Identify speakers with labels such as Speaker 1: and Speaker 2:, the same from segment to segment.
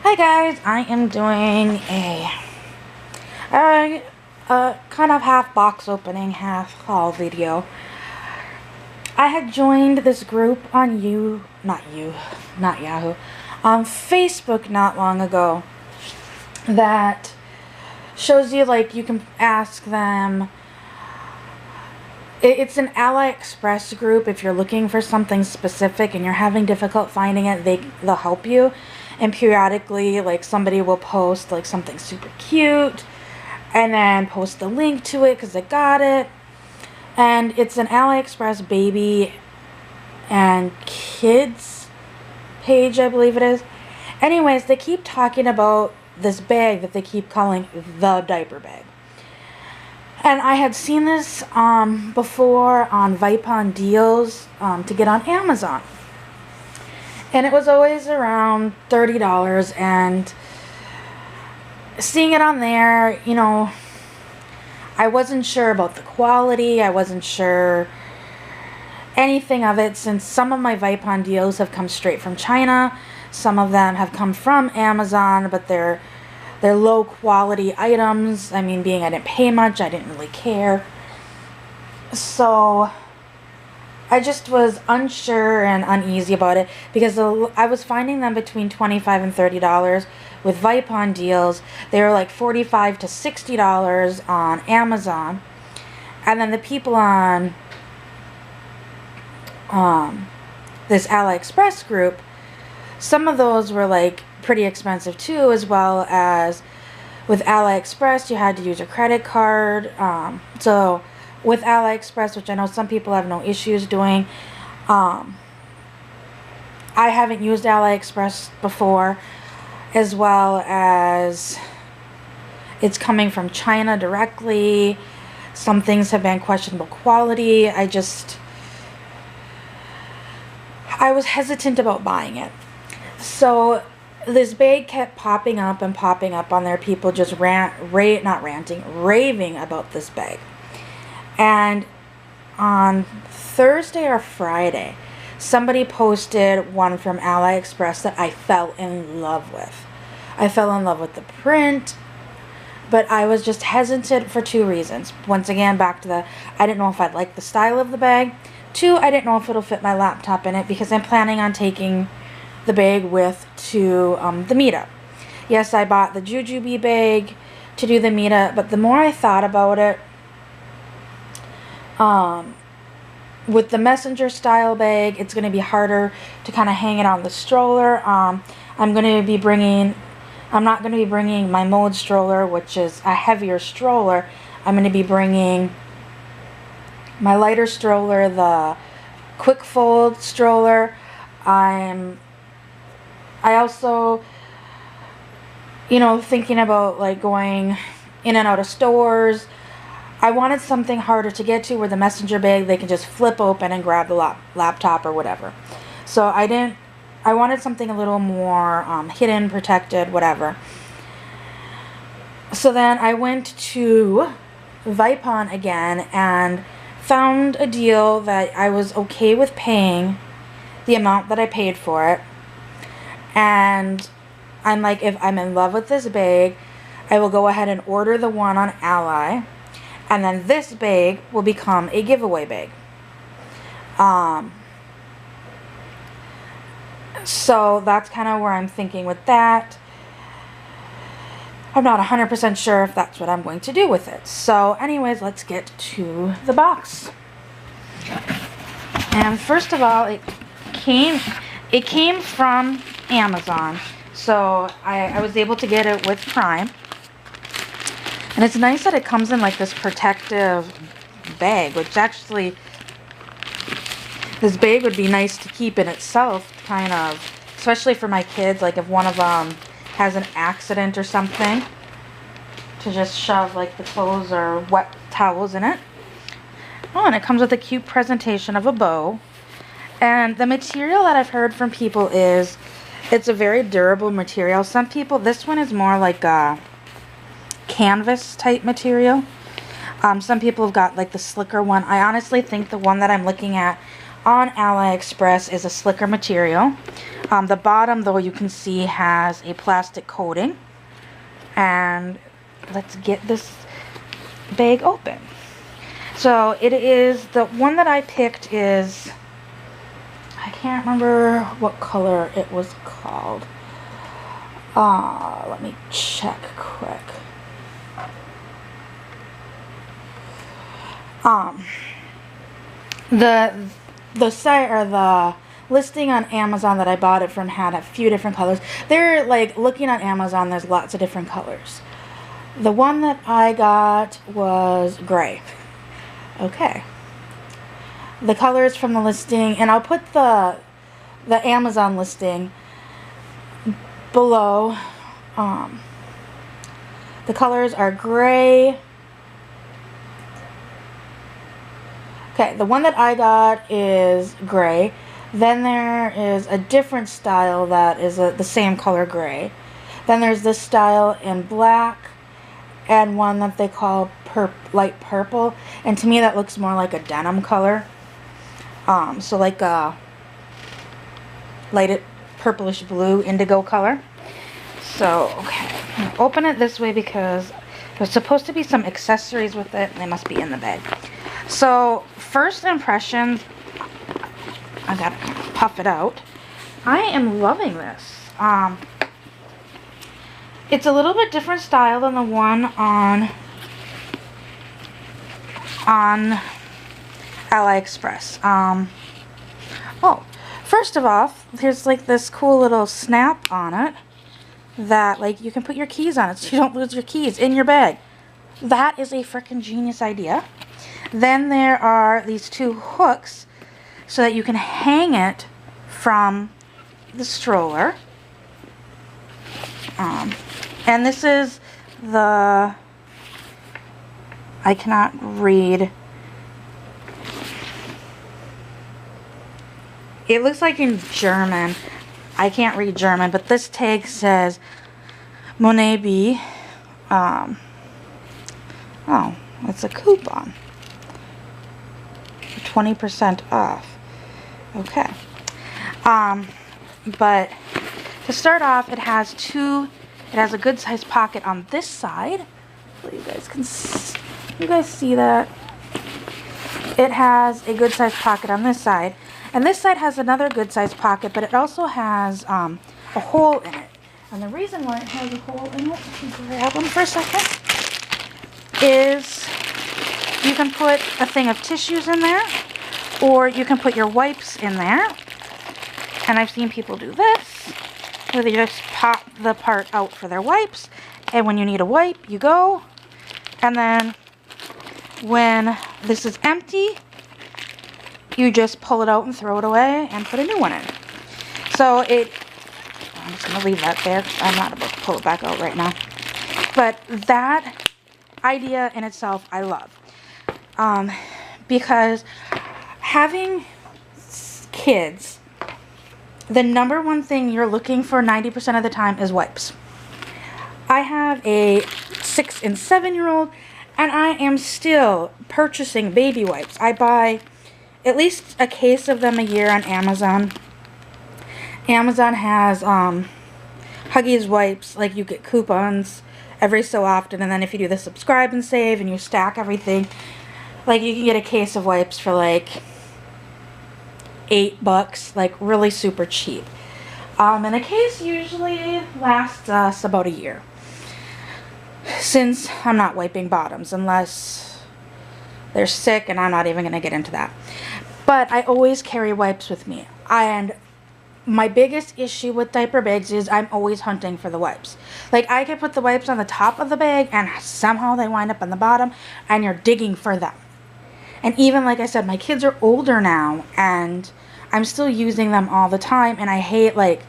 Speaker 1: Hi guys, I am doing a kind of half box opening, half haul video. I had joined this group on not Yahoo, on Facebook not long ago that shows you, like, you can ask them. It's an AliExpress group. If you're looking for something specific and you're having difficult finding it, they'll help you. And periodically, like, somebody will post like something super cute and then post the link to it because they got it. And it's an AliExpress baby and kids page, I believe it is. Anyways, they keep talking about this bag that they keep calling the diaper bag. And I had seen this before on Vipon deals to get on Amazon. And it was always around $30. And seeing it on there, you know, I wasn't sure about the quality. I wasn't sure anything of it, since some of my Vipon deals have come straight from China. Some of them have come from Amazon, but they're low quality items. I mean, being I didn't pay much, I didn't really care. So I just was unsure and uneasy about it because I was finding them between $25 and $30 with Vipon deals. They were like $45 to $60 on Amazon. And then the people on this AliExpress group, some of those were like pretty expensive too, as well as with AliExpress you had to use a credit card. So with AliExpress, which I know some people have no issues doing, I haven't used AliExpress before, as well as it's coming from China directly. Some things have been questionable quality. I was hesitant about buying it. So this bag kept popping up and popping up on there. People just raving about this bag. And on Thursday or Friday, somebody posted one from AliExpress that I fell in love with. I fell in love with the print, but I was just hesitant for two reasons. Once again, back to I didn't know if I'd like the style of the bag. Two, I didn't know if it'll fit my laptop in it, because I'm planning on taking the bag with to the meetup. Yes, I bought the Jujube bag to do the meetup, but the more I thought about it, with the messenger style bag, it's going to be harder to kind of hang it on the stroller. I'm not going to be bringing my mode stroller, which is a heavier stroller. I'm going to be bringing my lighter stroller, the quick fold stroller. I also, thinking about like going in and out of stores. I wanted something harder to get to, where the messenger bag they can just flip open and grab the laptop or whatever. So I wanted something a little more hidden, protected, whatever. So then I went to Vipon again and found a deal that I was okay with paying the amount that I paid for it. And I'm like, if I'm in love with this bag, I will go ahead and order the one on Ally. And then this bag will become a giveaway bag. So that's kind of where I'm thinking with that. I'm not 100% sure if that's what I'm going to do with it. So anyways, let's get to the box. And first of all, it came from Amazon. So I was able to get it with Prime. And it's nice that it comes in like this protective bag, which actually, this bag would be nice to keep in itself, kind of, especially for my kids, like if one of them has an accident or something, to just shove like the clothes or wet towels in it. Oh, and it comes with a cute presentation of a bow. And the material that I've heard from people is, it's a very durable material. Some people, this one is more like a canvas type material. Some people have got like the slicker one. I honestly think the one that I'm looking at on AliExpress is a slicker material. The bottom, though, you can see has a plastic coating. And let's get this bag open. So it is, the one that I picked is, I can't remember what color it was called. Let me check quick. The site, or the listing on Amazon that I bought it from, had a few different colors. They're like, looking on Amazon, there's lots of different colors. The one that I got was gray. Okay. The colors from the listing, and I'll put the Amazon listing below. The colors are gray. Okay, the one that I got is gray. Then there is a different style that is the same color gray. Then there's this style in black, and one that they call light purple. And to me that looks more like a denim color. So like a lighted purplish blue indigo color. So, okay, I'm going to open it this way because there's supposed to be some accessories with it, and they must be in the bag. So, first impressions, I gotta kind of puff it out. I am loving this. It's a little bit different style than the one on AliExpress. Oh, first of all, there's like this cool little snap on it that like you can put your keys on it so you don't lose your keys in your bag. That is a freaking genius idea. Then there are these two hooks so that you can hang it from the stroller. And this is the, I cannot read. It looks like in German. I can't read German, but this tag says Monet. Oh, it's a coupon. 20% off. Okay. But to start off, it has a good sized pocket on this side. So you guys see that? It has a good sized pocket on this side. And this side has another good sized pocket, but it also has a hole in it. And the reason why it has a hole in it, if you grab them for a second, is you can put a thing of tissues in there, or you can put your wipes in there. And I've seen people do this, where they just pop the part out for their wipes, and when you need a wipe, you go, and then when this is empty, you just pull it out and throw it away and put a new one in. So I'm just going to leave that there. I'm not about to pull it back out right now. But that idea in itself, I love. Because having kids, the number one thing you're looking for 90% of the time is wipes. I have a 6 and 7-year-old, and I am still purchasing baby wipes. I buy at least a case of them a year on Amazon. Amazon has Huggies wipes, like you get coupons every so often, and then if you do the subscribe and save and you stack everything, like you can get a case of wipes for like $8, like really super cheap. And a case usually lasts us about a year, since I'm not wiping bottoms unless they're sick, and I'm not even going to get into that. But I always carry wipes with me. And my biggest issue with diaper bags is I'm always hunting for the wipes. Like, I can put the wipes on the top of the bag, and somehow they wind up on the bottom, and you're digging for them. And even, like I said, my kids are older now, and I'm still using them all the time, and I hate, like,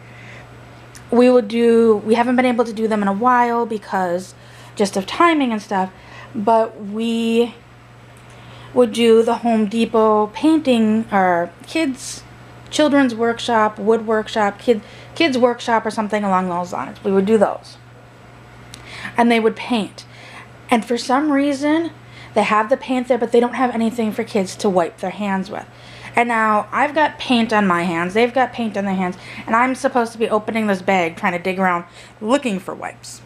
Speaker 1: we haven't been able to do them in a while because just of timing and stuff, but we would do the Home Depot painting, or children's workshop, wood workshop, kids workshop, or something along those lines. We would do those, and they would paint. And for some reason, they have the paint there, but they don't have anything for kids to wipe their hands with. And now I've got paint on my hands, they've got paint on their hands, and I'm supposed to be opening this bag trying to dig around looking for wipes.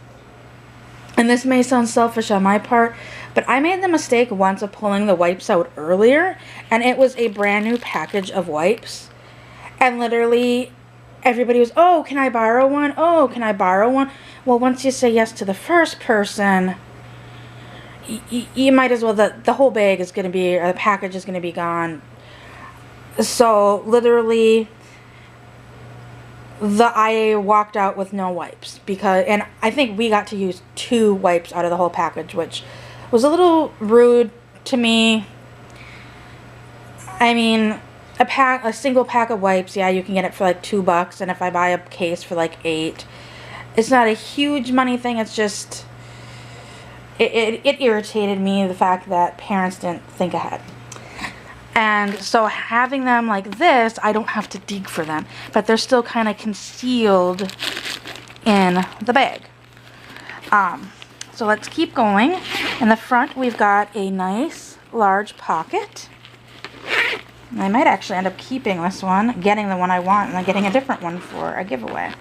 Speaker 1: And this may sound selfish on my part, but I made the mistake once of pulling the wipes out earlier, and it was a brand new package of wipes. And literally everybody was, oh, can I borrow one? Oh, can I borrow one? Well, once you say yes to the first person, you might as well, the whole bag is going to be, or the package is going to be gone. So literally I walked out with no wipes, because, and I think we got to use 2 wipes out of the whole package, which was a little rude to me. I mean, a single pack of wipes, yeah, you can get it for like $2, and if I buy a case for like $8, it's not a huge money thing. It's just it irritated me, the fact that parents didn't think ahead. And so having them like this, I don't have to dig for them, but they're still kind of concealed in the bag. So let's keep going. In the front, we've got a nice large pocket. And I might actually end up keeping this one, getting the one I want, and then getting a different one for a giveaway.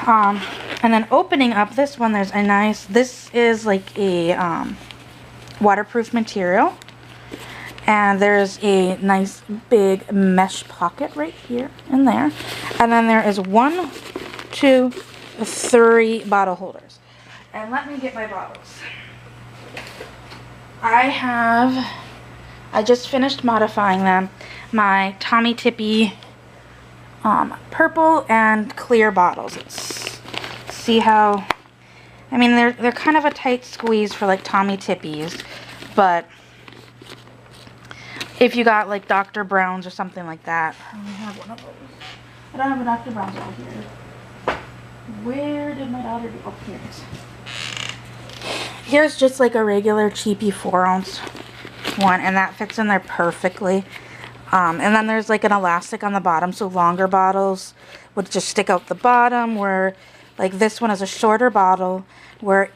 Speaker 1: And then opening up this one, there's a nice, this is like a waterproof material. And there's a nice big mesh pocket right here and there. And then there is 1, 2, 3 bottle holders. And let me get my bottles. I just finished modifying them. My Tommy Tippy purple and clear bottles. Let's see how, I mean, they're kind of a tight squeeze for like Tommy Tippies, but if you got like Dr. Brown's or something like that. I only have one of those. I don't have a Dr. Brown's over here. Where did my daughter go? Oh, here it is. Here's just like a regular cheapy 4-ounce one, and that fits in there perfectly. And then there's like an elastic on the bottom, so longer bottles would just stick out the bottom, where like this one is a shorter bottle, where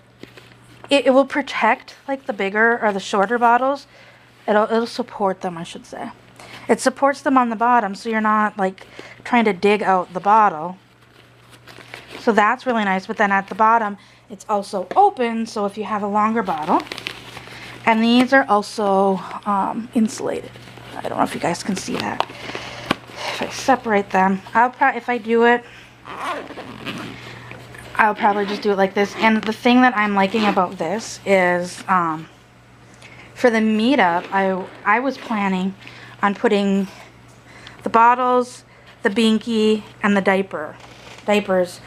Speaker 1: it will protect like the bigger or the shorter bottles. It'll support them, I should say. It supports them on the bottom, so you're not like trying to dig out the bottle. So that's really nice. But then at the bottom, it's also open, so if you have a longer bottle. And these are also insulated. I don't know if you guys can see that. If I separate them, if I do it, I'll probably just do it like this. And the thing that I'm liking about this is, for the meetup, I was planning on putting the bottles, the binky, and the diapers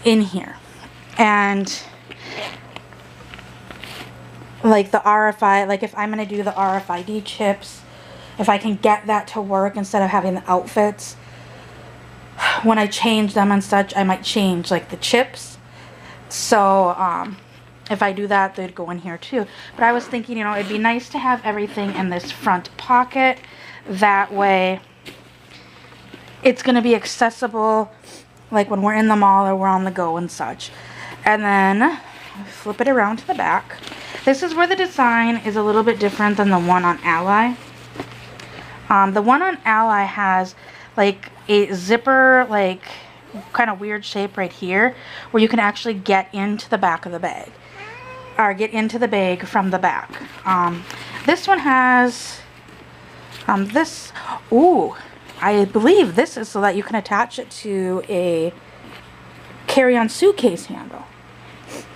Speaker 1: in here. And like the RFI, like if I'm going to do the RFID chips, if I can get that to work instead of having the outfits, when I change them and such, I might change like the chips. So, if I do that, they'd go in here too. But I was thinking, you know, it'd be nice to have everything in this front pocket. That way, it's going to be accessible, like when we're in the mall or we're on the go and such. And then, flip it around to the back. This is where the design is a little bit different than the one on Ally. The one on Ally has, like, a zipper, like, kind of weird shape right here, where you can actually get into the back of the bag. Or get into the bag from the back. This one has this. Ooh, I believe this is so that you can attach it to a carry-on suitcase handle.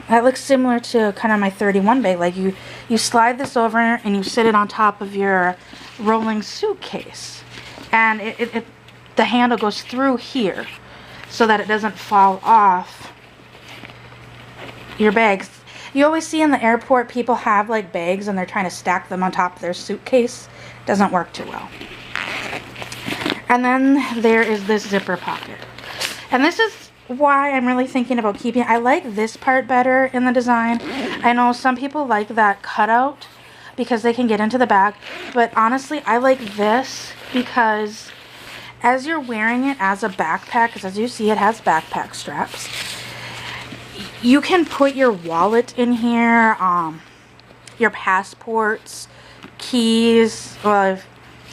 Speaker 1: That looks similar to kind of my 31 bag. Like you slide this over and you sit it on top of your rolling suitcase, and the handle goes through here so that it doesn't fall off your bags. You always see in the airport people have like bags and they're trying to stack them on top of their suitcase. Doesn't work too well. And then there is this zipper pocket. And this is why I'm really thinking about keeping it. I like this part better in the design. I know some people like that cutout because they can get into the back. But honestly, I like this because as you're wearing it as a backpack, because as you see it has backpack straps, you can put your wallet in here, your passports, keys. Well,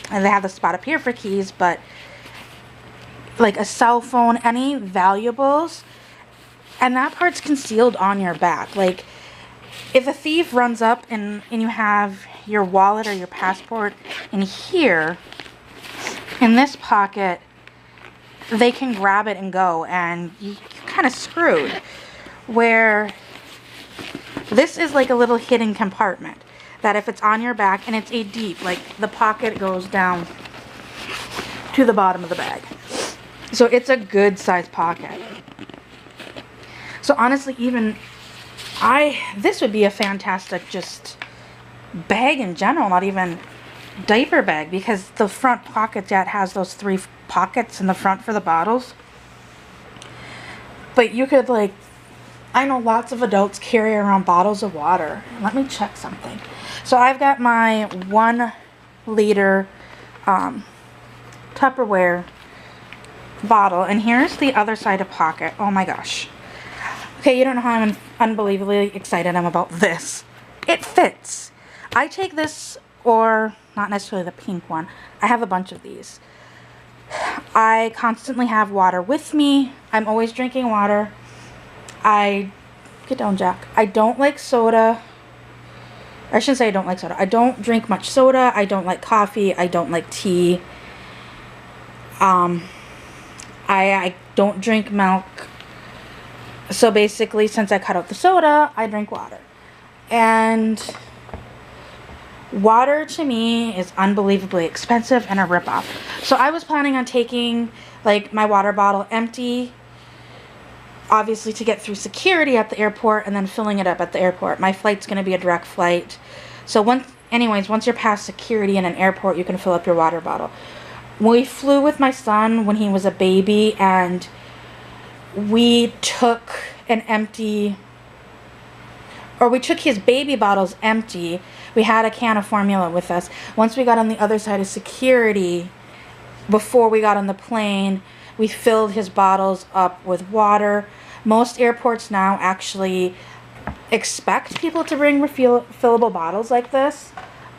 Speaker 1: and they have the spot up here for keys, but like a cell phone, any valuables, and that part's concealed on your back. Like if a thief runs up and you have your wallet or your passport in here, in this pocket, they can grab it and go, and you're kind of screwed. Where this is like a little hidden compartment that if it's on your back, and it's a deep, like the pocket goes down to the bottom of the bag. So it's a good size pocket. So honestly, even this would be a fantastic just bag in general, not even diaper bag, because the front pocket that has those 3 pockets in the front for the bottles. But you could, like, I know lots of adults carry around bottles of water. Let me check something. So I've got my 1 liter Tupperware bottle, and here's the other side of pocket. Oh my gosh. Okay, you don't know how unbelievably excited I'm about this. It fits. I take this, or not necessarily the pink one. I have a bunch of these. I constantly have water with me. I'm always drinking water. Get down, Jack. I don't like soda. I shouldn't say I don't like soda. I don't drink much soda. I don't like coffee. I don't like tea. I don't drink milk. So basically, since I cut out the soda, I drink water. And water to me is unbelievably expensive and a ripoff. So I was planning on taking like my water bottle empty, obviously to get through security at the airport, and then filling it up at the airport. My flight's going to be a direct flight. So once you're past security in an airport, you can fill up your water bottle. We flew with my son when he was a baby, and we took his baby bottles empty. We had a can of formula with us. Once we got on the other side of security, before we got on the plane, we filled his bottles up with water. Most airports now actually expect people to bring refillable bottles like this,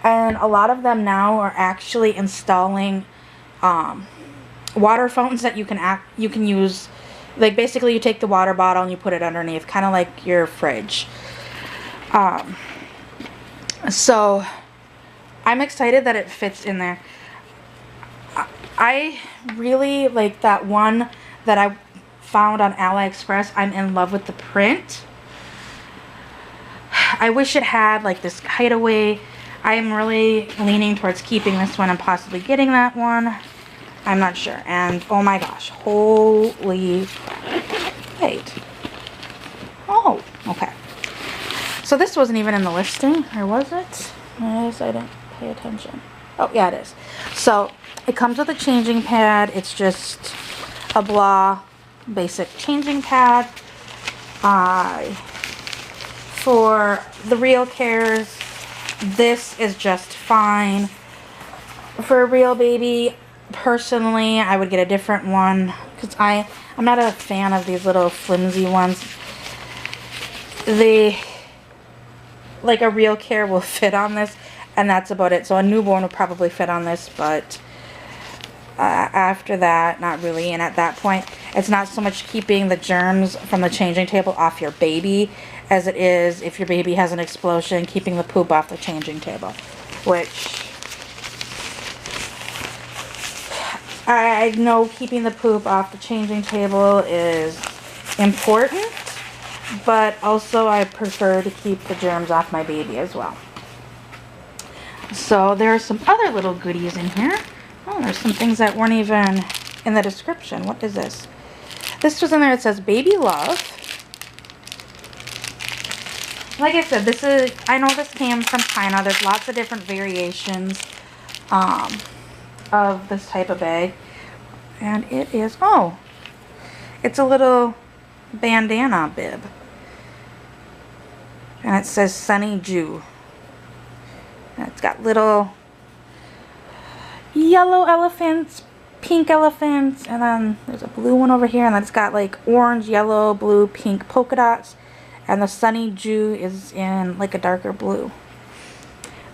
Speaker 1: and a lot of them now are actually installing water fountains that you can use. Like basically you take the water bottle and you put it underneath, kind of like your fridge. So I'm excited that it fits in there. I really like that one that I found on AliExpress. I'm in love with the print. I wish it had like this hideaway. I'm really leaning towards keeping this one and possibly getting that one. I'm not sure. And oh my gosh, holy, wait. Oh, okay. So this wasn't even in the listing, or was it? Yes, I didn't pay attention. Oh, yeah, it is. So it comes with a changing pad. It's just a blah basic changing pad. For the real cares, this is just fine. For a real baby, personally, I would get a different one, because I'm not a fan of these little flimsy ones. Like a real care will fit on this, and that's about it. So a newborn will probably fit on this, but after that, not really. And at that point, it's not so much keeping the germs from the changing table off your baby as it is, if your baby has an explosion, keeping the poop off the changing table, which I know keeping the poop off the changing table is important, but also I prefer to keep the germs off my baby as well. So there are some other little goodies in here. Oh, there's some things that weren't even in the description. What is this? This was in there. It says Baby Love. Like I said, I know this came from China. There's lots of different variations of this type of bag. And it is, it's a little bandana bib. And it says Sunny Jew. And it's got little yellow elephants, pink elephants, and then there's a blue one over here, and then it's got like orange, yellow, blue, pink polka dots. And the Sunny Jew is in like a darker blue.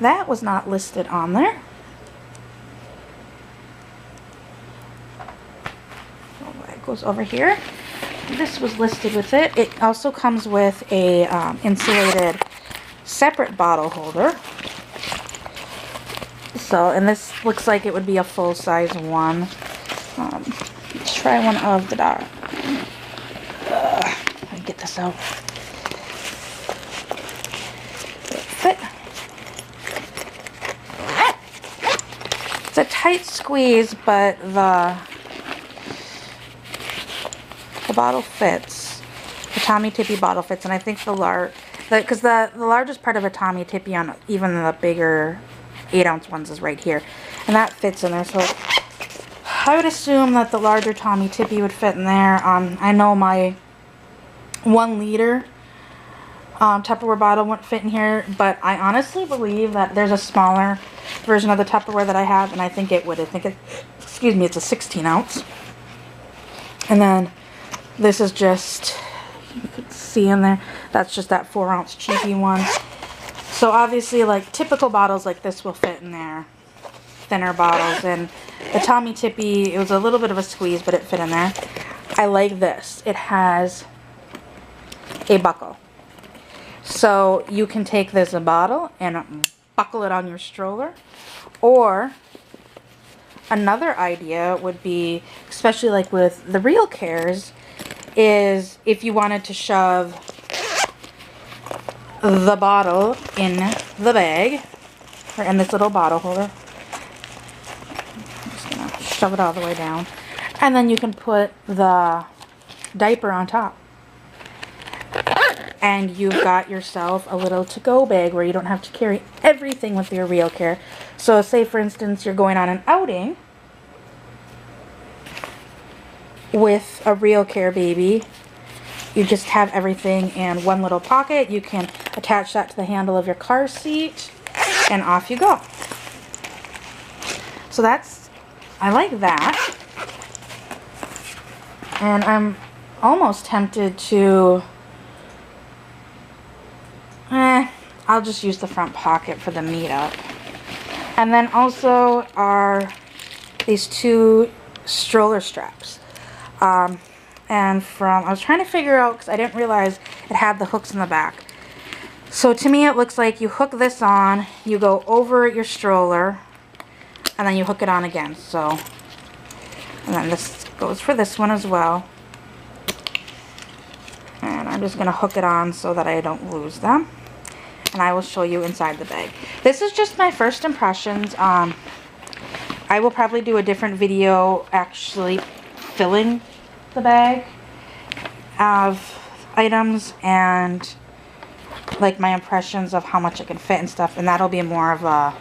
Speaker 1: That was not listed on there. goes over here. This was listed with it. It also comes with a insulated separate bottle holder. So, and this looks like it would be a full-size one. Let's try one of the dark. Let me get this out. Fit. It's a tight squeeze, but the bottle fits. The Tommy Tippy bottle fits, and I think the largest part of a Tommy Tippy on even the bigger 8-ounce ones is right here, and that fits in there. So I would assume that the larger Tommy Tippy would fit in there. I know my 1 liter Tupperware bottle wouldn't fit in here, but I honestly believe that there's a smaller version of the Tupperware that I have, and I think it would. Excuse me, it's a 16-ounce. And then this is just, you could see in there, that's just that 4-ounce cheapy one. So obviously, like, typical bottles like this will fit in there. Thinner bottles. And the Tommy Tippy, it was a little bit of a squeeze, but it fit in there. I like this. It has a buckle. So you can take this bottle and buckle it on your stroller. Or another idea would be, especially like with the Real Cares, is if you wanted to shove the bottle in the bag, or in this little bottle holder. I'm just going to shove it all the way down. And then you can put the diaper on top. And you've got yourself a little to-go bag where you don't have to carry everything with your Real Care. So say, for instance, you're going on an outing with a Real Care baby. You just have everything in one little pocket. You can attach that to the handle of your car seat, and off you go. So I like that. And I'm almost tempted to, I'll just use the front pocket for the meetup. And then also are these 2 stroller straps. And I was trying to figure out, because I didn't realize it had the hooks in the back. So to me it looks like you hook this on, you go over your stroller, and then you hook it on again. So, and then this goes for this one as well. And I'm just going to hook it on so that I don't lose them. And I will show you inside the bag. This is just my first impressions. I will probably do a different video actually filling the bag of items and like my impressions of how much it can fit and stuff, and that'll be more of a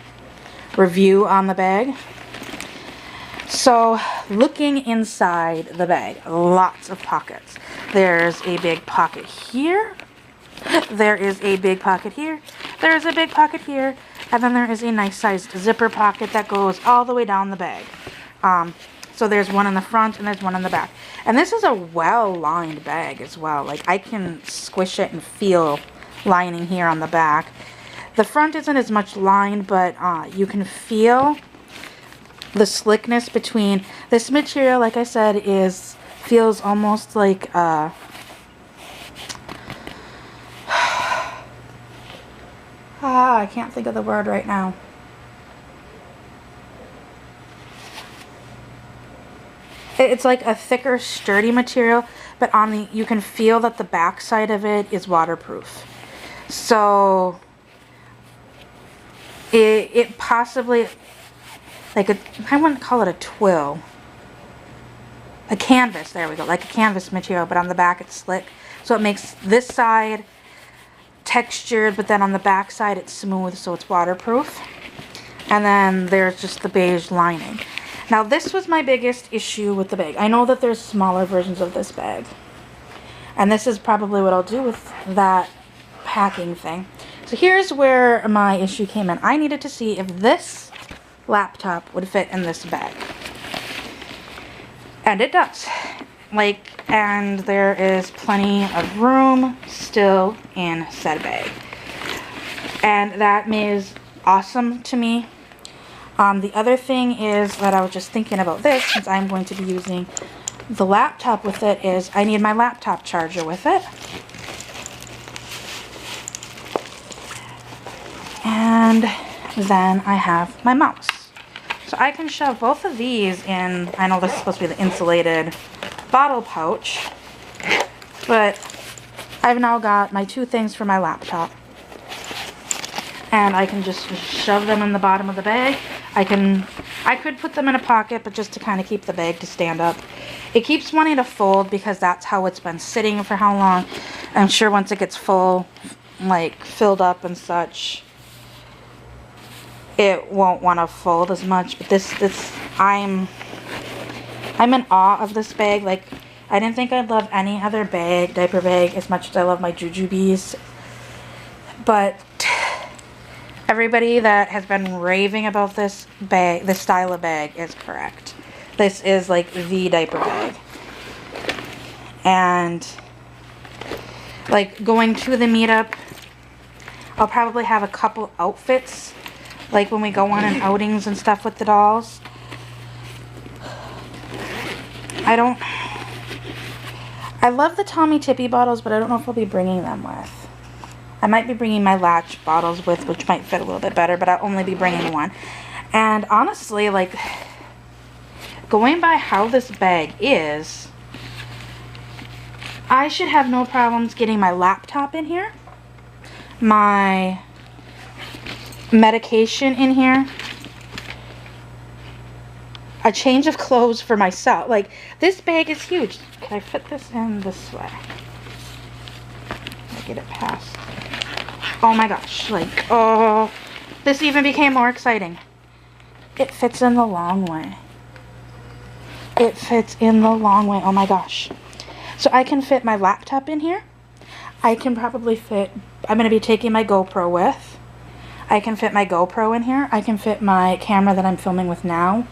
Speaker 1: review on the bag. So looking inside the bag, lots of pockets. There's a big pocket here, there is a big pocket here, there's a big pocket here, and then there is a nice sized zipper pocket that goes all the way down the bag. So there's one in the front and there's one in the back. And this is a well-lined bag as well. Like, I can squish it and feel lining here on the back. The front isn't as much lined, but you can feel the slickness between this material. Like I said, feels almost like I can't think of the word right now. It's like a thicker, sturdy material, but you can feel that the back side of it is waterproof. So it possibly, like I wouldn't call it a twill. A canvas, there we go, like a canvas material, but on the back it's slick. So it makes this side textured, but then on the back side it's smooth, so it's waterproof. And then there's just the beige lining. Now this was my biggest issue with the bag. I know that there's smaller versions of this bag. And this is probably what I'll do with that packing thing. So here's where my issue came in. I needed to see if this laptop would fit in this bag. And it does. And there is plenty of room still in said bag. And that is awesome to me. The other thing is that I was just thinking about this, since I'm going to be using the laptop with it is I need my laptop charger with it. And then I have my mouse. So I can shove both of these in, I know this is supposed to be the insulated bottle pouch, but I've now got my two things for my laptop. And I can just shove them in the bottom of the bag. I could put them in a pocket, but just to kind of keep the bag to stand up. It keeps wanting to fold because that's how it's been sitting for how long. I'm sure once it gets full, like filled up and such, it won't want to fold as much. But I'm in awe of this bag. Like, I didn't think I'd love any other bag, diaper bag, as much as I love my Jujubes. But everybody that has been raving about this bag, this style of bag, is correct. This is like the diaper bag. And like going to the meetup, I'll probably have a couple outfits, like when we go on outings and stuff with the dolls. I love the Tommy Tippy bottles, but I don't know if I'll be bringing them with. I might be bringing my Latch bottles with, which might fit a little bit better, but I'll only be bringing one. And honestly, like, going by how this bag is, I should have no problems getting my laptop in here, my medication in here, a change of clothes for myself. Like, this bag is huge. Can I fit this in this way? Get it past. Oh my gosh, like, oh, this even became more exciting. It fits in the long way. It fits in the long way. Oh my gosh. So I can fit my laptop in here. I can probably fit, I'm going to be taking my GoPro with. I can fit my GoPro in here. I can fit my camera that I'm filming with now.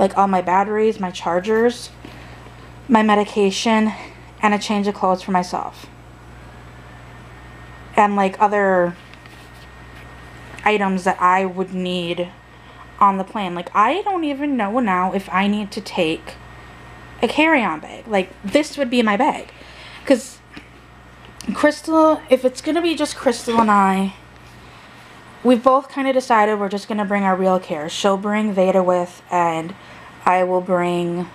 Speaker 1: Like all my batteries, my chargers, my medication, and a change of clothes for myself. And like other items that I would need on the plane. Like, I don't even know now if I need to take a carry-on bag. Like, this would be my bag. Because Crystal, if it's going to be just Crystal and I, we've both kind of decided we're just going to bring our Real Care. She'll bring Veda with, and I will bring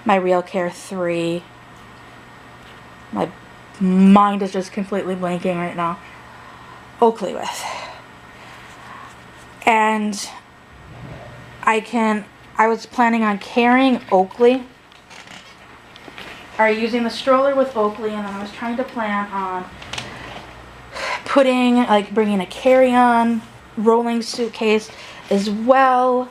Speaker 1: my Real Care 3. My mind is just completely blanking right now. Oakley with. And I was planning on carrying Oakley, or using the stroller with Oakley, and then I was trying to plan on bringing a carry-on rolling suitcase as well,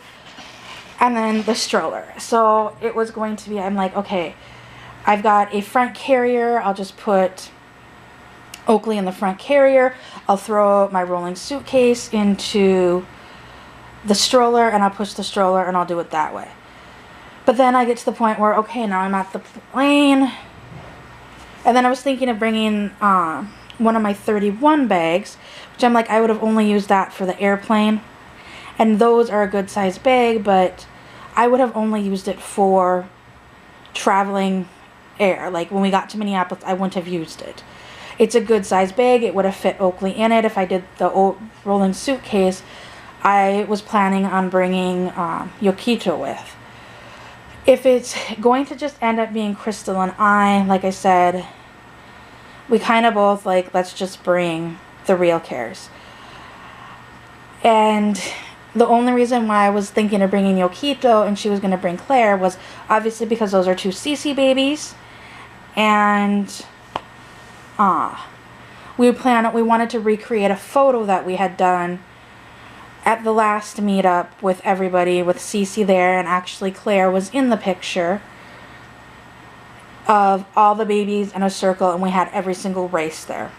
Speaker 1: and then the stroller. So it was going to be, I'm like, okay, I've got a front carrier, I'll just put Oakley in the front carrier, I'll throw my rolling suitcase into the stroller, and I'll push the stroller, and I'll do it that way. But then I get to the point where, okay, now I'm at the plane, and then I was thinking of bringing one of my 31 bags, which I'm like, I would have only used that for the airplane, and those are a good size bag, but I would have only used it for traveling air. Like, when we got to Minneapolis, I wouldn't have used it. It's a good size bag. It would have fit Oakley in it. If I did the rolling suitcase, I was planning on bringing Yokito with. If it's going to just end up being Crystal and I, like I said, we kind of both like, let's just bring the Real Cares. And the only reason why I was thinking of bringing Yokito and she was going to bring Claire was obviously because those are two Cece babies. And we wanted to recreate a photo that we had done at the last meetup with everybody, with Cece there, and actually Claire was in the picture of all the babies in a circle, and we had every single race there.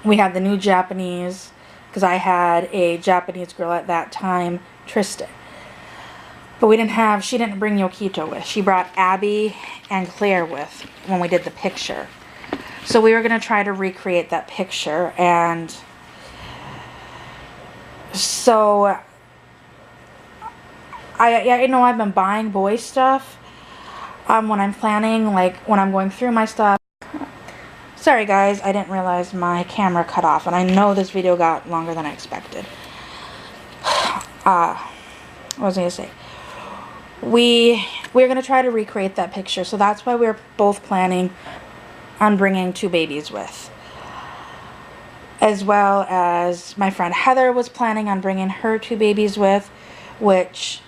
Speaker 1: We had the new Japanese, because I had a Japanese girl at that time, Tristan. But she didn't bring Yokito with. She brought Abby and Claire with when we did the picture. So we were going to try to recreate that picture, and so I know I've been buying boy stuff. when I'm planning, like when I'm going through my stuff. Sorry guys, I didn't realize my camera cut off, and I know this video got longer than I expected. What was I gonna say? We're gonna try to recreate that picture, so that's why we're both planning on bringing 2 babies with, as well as my friend Heather was planning on bringing her 2 babies with, which,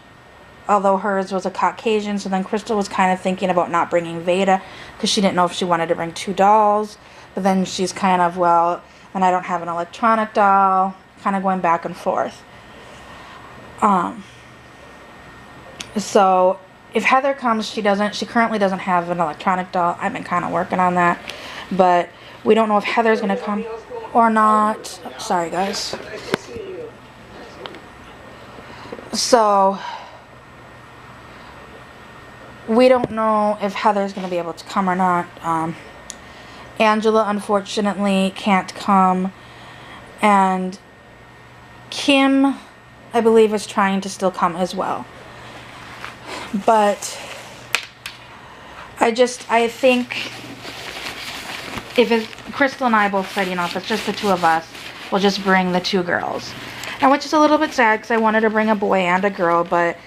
Speaker 1: although hers was a Caucasian, so then Crystal was kind of thinking about not bringing Veda because she didn't know if she wanted to bring 2 dolls, but then she's kind of, well, and I don't have an electronic doll, kind of going back and forth. So if Heather comes, she currently doesn't have an electronic doll. I've been kind of working on that, but we don't know if Heather's going to come or not. Sorry guys. So we don't know if Heather's going to be able to come or not. Angela unfortunately can't come, and Kim, I believe, is trying to still come as well. But I think if Crystal and I both said, you know, if it's just the 2 of us, we'll just bring the 2 girls. And which is a little bit sad because I wanted to bring a boy and a girl, but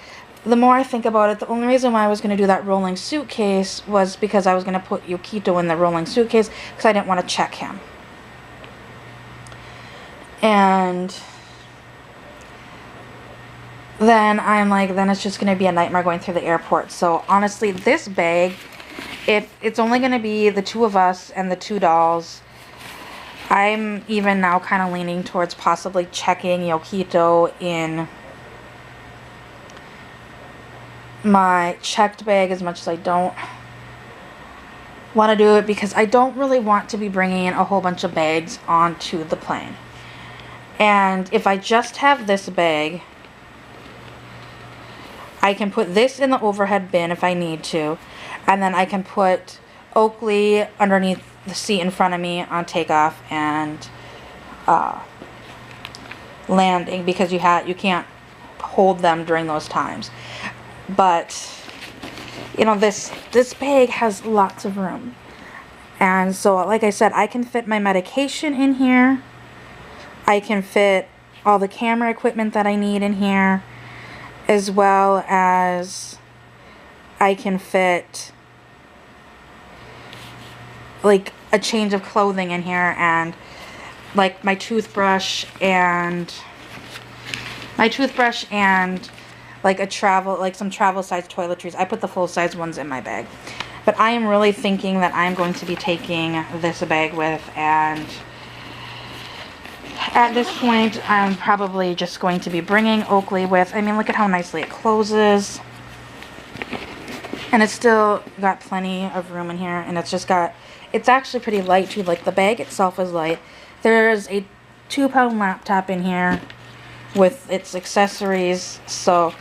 Speaker 1: the more I think about it, the only reason why I was going to do that rolling suitcase was because I was going to put Yukito in the rolling suitcase because I didn't want to check him. And then I'm like, then it's just going to be a nightmare going through the airport. So honestly, this bag, if it's only going to be the 2 of us and the 2 dolls, I'm even now kind of leaning towards possibly checking Yukito in my checked bag, as much as I don't want to do it, because I don't really want to be bringing a whole bunch of bags onto the plane. And if I just have this bag, I can put this in the overhead bin if I need to, and then I can put Oakley underneath the seat in front of me on takeoff and landing, because you can't hold them during those times. But you know, this bag has lots of room, and so like I said, I can fit my medication in here. I can fit all the camera equipment that I need in here, as well as I can fit like a change of clothing in here, and like my toothbrush and like some travel size toiletries. I put the full size ones in my bag. But I am really thinking that I'm going to be taking this bag with, and at this point I'm probably just going to be bringing Oakley with. I mean, look at how nicely it closes. And it's still got plenty of room in here, and it's actually pretty light too. Like, the bag itself is light. There's a 2-pound laptop in here with its accessories, so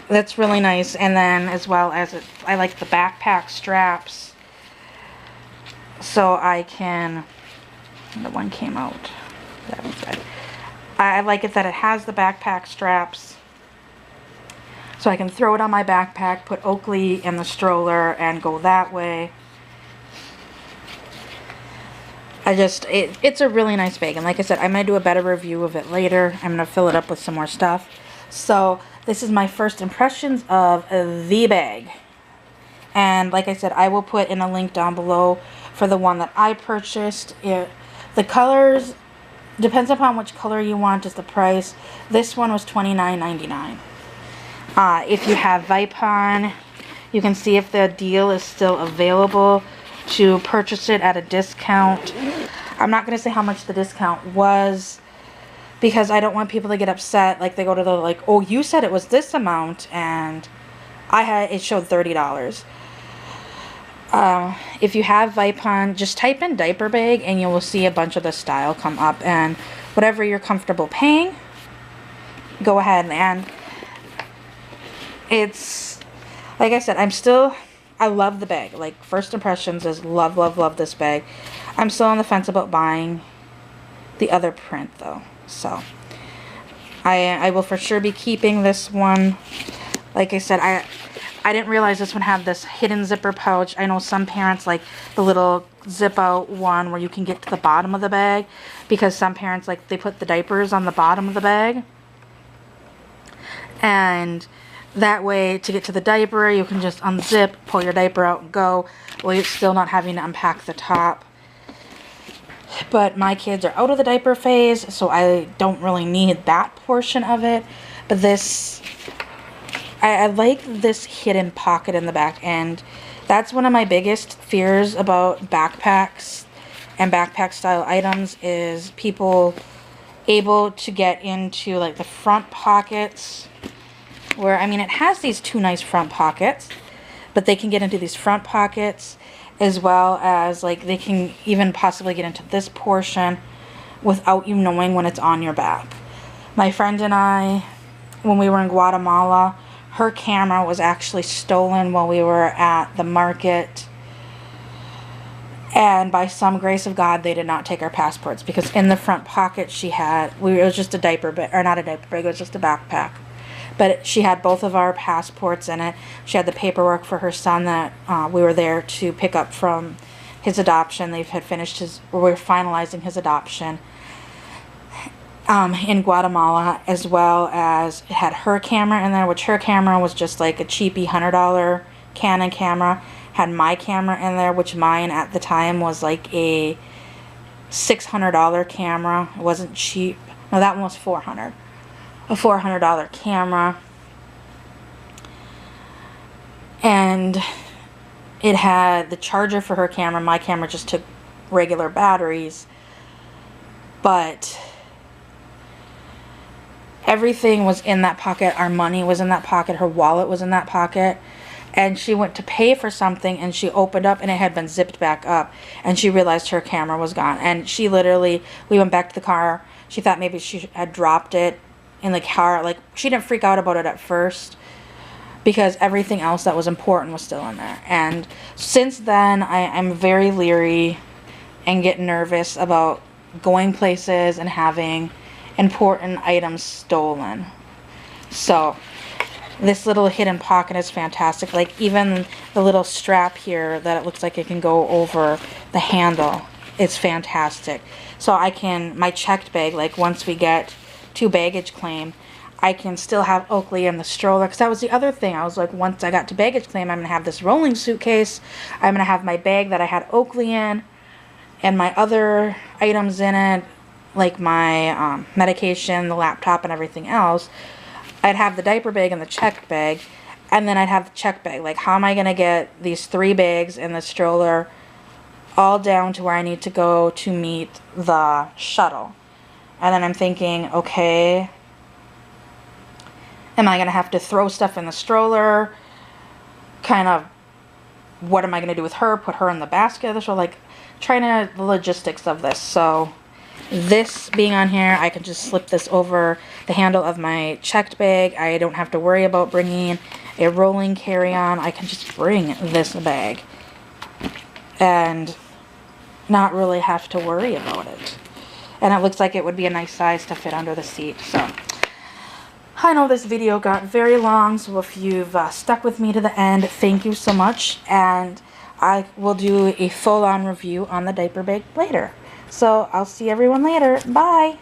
Speaker 1: that's really nice. And then as well as I like the backpack straps, so I can, the one came out, that one's red. I like it that it has the backpack straps, so I can throw it on my backpack, put Oakley in the stroller, and go that way. It's a really nice bag, and like I said, I'm going to do a better review of it later. I'm going to fill it up with some more stuff. So this is my first impressions of the bag. And like I said, I will put in a link down below for the one that I purchased. The colors, depends upon which color you want, is the price. This one was $29.99. If you have Vipon, you can see if the deal is still available to purchase it at a discount. I'm not going to say how much the discount was, because I don't want people to get upset. Like, they go to the, like, oh, you said it was this amount, and it showed $30. If you have Vipon, just type in diaper bag and you will see a bunch of the style come up, and whatever you're comfortable paying, go ahead. And it's, like I said, I love the bag. Like, first impressions is love, love, love this bag. I'm still on the fence about buying the other print though. So I will for sure be keeping this one. Like I said, I didn't realize this one had this hidden zipper pouch. I know some parents like the little zip out one where you can get to the bottom of the bag, because some parents, like, they put the diapers on the bottom of the bag. And that way, to get to the diaper, you can just unzip, pull your diaper out, and go, while you're still not having to unpack the top. But my kids are out of the diaper phase, so I don't really need that portion of it. But this, I like this hidden pocket in the back end. That's one of my biggest fears about backpacks and backpack style items, is people able to get into like the front pockets, where, I mean, it has these two nice front pockets, but they can get into these front pockets, as well as like they can even possibly get into this portion without you knowing when it's on your back. My friend and I, when we were in Guatemala, her camera was actually stolen while we were at the market, and by some grace of God, they did not take our passports, because in the front pocket she had, it was just a diaper bag, or not a diaper bag, it was just a backpack. But she had both of our passports in it. She had the paperwork for her son that we were there to pick up from his adoption. They had finished we're finalizing his adoption in Guatemala, as well as it had her camera in there, which her camera was just like a cheapy $100 Canon camera. Had my camera in there, which mine at the time was like a $600 camera. It wasn't cheap. No, that one was $400. A $400 camera, and it had the charger for her camera. My camera just took regular batteries, but everything was in that pocket. Our money was in that pocket. Her wallet was in that pocket. And she went to pay for something, and she opened up, and it had been zipped back up, and she realized her camera was gone. And she literally, we went back to the car. She thought maybe she had dropped it in the car. Like, she didn't freak out about it at first, because everything else that was important was still in there. And since then, I'm very leery and get nervous about going places and having important items stolen. So this little hidden pocket is fantastic. Like, even the little strap here that it looks like it can go over the handle, it's fantastic. So I can, my checked bag, like once we get to baggage claim, I can still have Oakley in the stroller, because that was the other thing. I was like, once I got to baggage claim, I'm going to have this rolling suitcase. I'm going to have my bag that I had Oakley in, and my other items in it, like my medication, the laptop, and everything else. I'd have the diaper bag and the checked bag, and then I'd have the checked bag. Like, how am I going to get these 3 bags in the stroller all down to where I need to go to meet the shuttle? And then I'm thinking, okay, am I going to have to throw stuff in the stroller? Kind of, what am I going to do with her? Put her in the basket of the stroller? Like, trying to, the logistics of this. So, this being on here, I can just slip this over the handle of my checked bag. I don't have to worry about bringing a rolling carry-on. I can just bring this bag and not really have to worry about it. And it looks like it would be a nice size to fit under the seat. So, I know this video got very long, so if you've stuck with me to the end, thank you so much. And I will do a full-on review on the diaper bag later. So, I'll see everyone later. Bye!